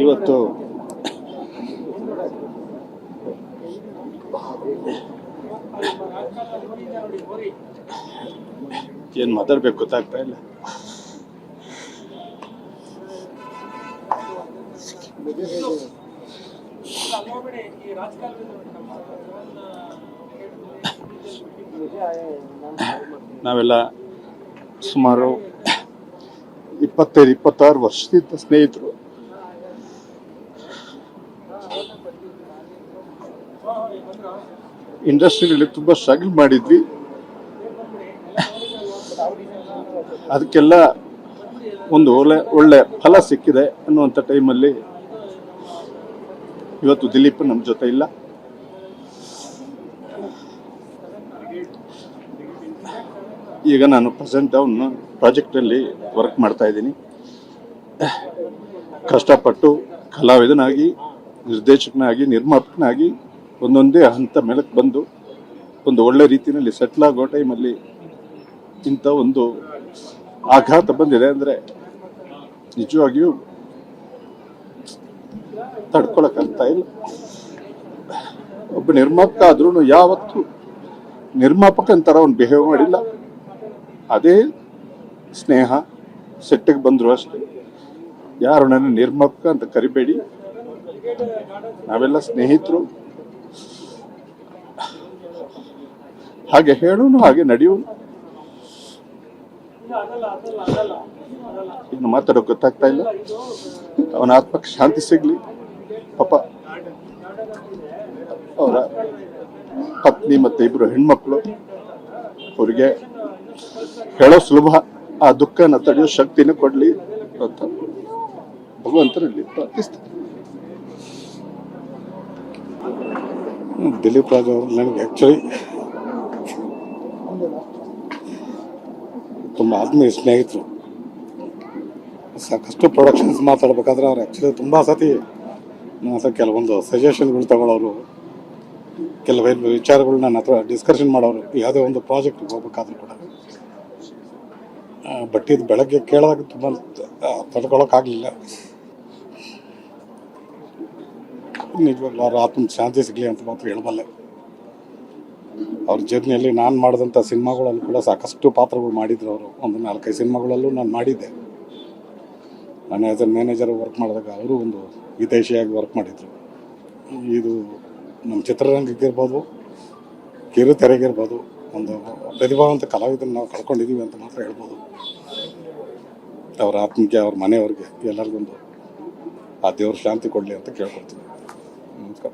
ಇವತ್ತು ಏನು ಮಾತಾಡ್ಬೇಕು ಗೊತ್ತಾಗ್ತಾ ಇಲ್ಲ. ನಾವೆಲ್ಲ ಸುಮಾರು 25-26 ವರ್ಷದಿಂದ ಸ್ನೇಹಿತರು. ಇಂಡಸ್ಟ್ರಿಯಲ್ಲಿ ತುಂಬ ಸ್ಟ್ರಗಲ್ ಮಾಡಿದ್ವಿ. ಅದಕ್ಕೆಲ್ಲ ಒಂದು ಒಳ್ಳೆ ಫಲ ಸಿಕ್ಕಿದೆ ಅನ್ನುವಂಥ ಟೈಮಲ್ಲಿ ಇವತ್ತು ದಿಲೀಪ್ ನಮ್ಮ ಜೊತೆ ಇಲ್ಲ. ಈಗ ನಾನು ಪ್ರೆಸೆಂಟ್ ಅವನ್ನ ಪ್ರಾಜೆಕ್ಟಲ್ಲಿ ವರ್ಕ್ ಮಾಡ್ತಾ ಇದ್ದೀನಿ. ಕಷ್ಟಪಟ್ಟು ಕಲಾವಿದನಾಗಿ, ನಿರ್ದೇಶಕನಾಗಿ, ನಿರ್ಮಾಪಕನಾಗಿ ಒಂದೊಂದೇ ಹಂತ ಮೇಲಕ್ಕೆ ಬಂದು ಒಂದು ಒಳ್ಳೆ ರೀತಿಯಲ್ಲಿ ಸೆಟ್ಲ್ ಆಗೋ ಟೈಮಲ್ಲಿ ಇಂಥ ಒಂದು ಆಘಾತ ಬಂದಿದೆ ಅಂದರೆ ನಿಜವಾಗಿಯೂ ತಡ್ಕೊಳಕ್ಕಾಗ್ತಾ ಇಲ್ಲ. ಒಬ್ಬ ನಿರ್ಮಾಪಕ ಆದ್ರೂ ಯಾವತ್ತೂ ನಿರ್ಮಾಪಕ ಅಂತಾರ ಅವ್ನು ಬಿಹೇವ್ ಮಾಡಿಲ್ಲ. ಅದೇ ಸ್ನೇಹ ಸೆಟ್ಟಿಗೆ ಬಂದ್ರು ಅಷ್ಟೇ. ಯಾರು ನನ್ನ ನಿರ್ಮಾಪಕ ಅಂತ ಕರಿಬೇಡಿ, ನಾವೆಲ್ಲ ಸ್ನೇಹಿತರು. ಹಾಗೆ ಹೇಳೋನು ಹಾಗೆ ನಡೆಯೋನು. ಇನ್ನು ಮಾತಾಡೋಕೆ ಗೊತ್ತಾಗ್ತಾ ಇಲ್ಲ. ಅವನ ಆತ್ಮಕ್ಕೆ ಶಾಂತಿ ಸಿಗ್ಲಿ. ಪಾಪ ಅವರ ಪತ್ನಿ ಮತ್ತೆ 2 ಹೆಣ್ಮಕ್ಳು, ಅವ್ರಿಗೆ ಹೇಳೋ ಸುಲಭ, ಆ ದುಃಖನ ತಡೆಯೋ ಶಕ್ತಿನ ಕೊಡ್ಲಿ ಅಂತ ಭಗವಂತನಲ್ಲಿ ಪ್ರಾರ್ಥಿಸ್ತೀನಿ. ದಿಲೀಪ್ ರಾಜ್ ಅವರು ನನಗೆ ಆ್ಯಕ್ಚುಲಿ ತುಂಬ ಆತ್ಮೀಯ ಸ್ನೇಹಿತರು. ಸಾಕಷ್ಟು ಪ್ರೊಡಕ್ಷನ್ಸ್ ಮಾತಾಡ್ಬೇಕಾದ್ರೆ ಅವ್ರು ಆ್ಯಕ್ಚುಲಿ ತುಂಬ ಸತಿ ಕೆಲವೊಂದು ಸಜೆಷನ್ಗಳು ತಗೊಳ್ಳೋರು, ಕೆಲವೊಂದು ವಿಚಾರಗಳು ನನ್ನ ಹತ್ರ ಡಿಸ್ಕಷನ್ ಮಾಡೋರು. ಯಾವುದೇ ಒಂದು ಪ್ರಾಜೆಕ್ಟ್ಗೆ ಹೋಗ್ಬೇಕಾದ್ರೂ ಕೂಡ ಬಟ್ ಇದು ಬೆಳಗ್ಗೆ ಕೇಳಿದಾಗ ತುಂಬ ತಡ್ಕೊಳಕ್ಕಾಗಲಿಲ್ಲ. ನಿಜವಾಗ್ಲೂ ಅವ್ರ ಆತ್ಮ ಶಾಂತಿ ಸಿಗಲಿ ಅಂತ ಮಾತ್ರ ಹೇಳಬಲ್ಲೆ. ಅವ್ರ ಜರ್ನಿಯಲ್ಲಿ ನಾನು ಮಾಡಿದಂಥ ಸಿನಿಮಾಗಳಲ್ಲೂ ಕೂಡ ಸಾಕಷ್ಟು ಪಾತ್ರಗಳು ಮಾಡಿದ್ರು ಅವರು. ಒಂದು 4-5 ಸಿನಿಮಾಗಳಲ್ಲೂ ನಾನು ಮಾಡಿದ್ದೆ. ನಾನು ಆ್ಯಸ್ ಎ ಮ್ಯಾನೇಜರ್ ವರ್ಕ್ ಮಾಡಿದಾಗ ಅವರು ಒಂದು ವಿದೇಶಿಯಾಗಿ ವರ್ಕ್ ಮಾಡಿದರು. ಇದು ನಮ್ಮ ಚಿತ್ರರಂಗಕ್ಕಿರ್ಬೋದು, ಕಿರುತೆರೆಗಿರ್ಬೋದು, ಒಂದು ಪ್ರತಿಭಾವಂತ ಕಲಾವಿದನ್ನು ನಾವು ಕಳ್ಕೊಂಡಿದ್ದೀವಿ ಅಂತ ಮಾತ್ರ ಹೇಳ್ಬೋದು. ಅವರ ಆತ್ಮಕ್ಕೆ, ಅವ್ರ ಮನೆಯವ್ರಿಗೆ, ಎಲ್ಲರಿಗೊಂದು ಆ ದೇವ್ರ ಶಾಂತಿ ಕೊಡಲಿ ಅಂತ ಕೇಳ್ಕೊಳ್ತೀನಿ. ನಮಸ್ಕಾರ.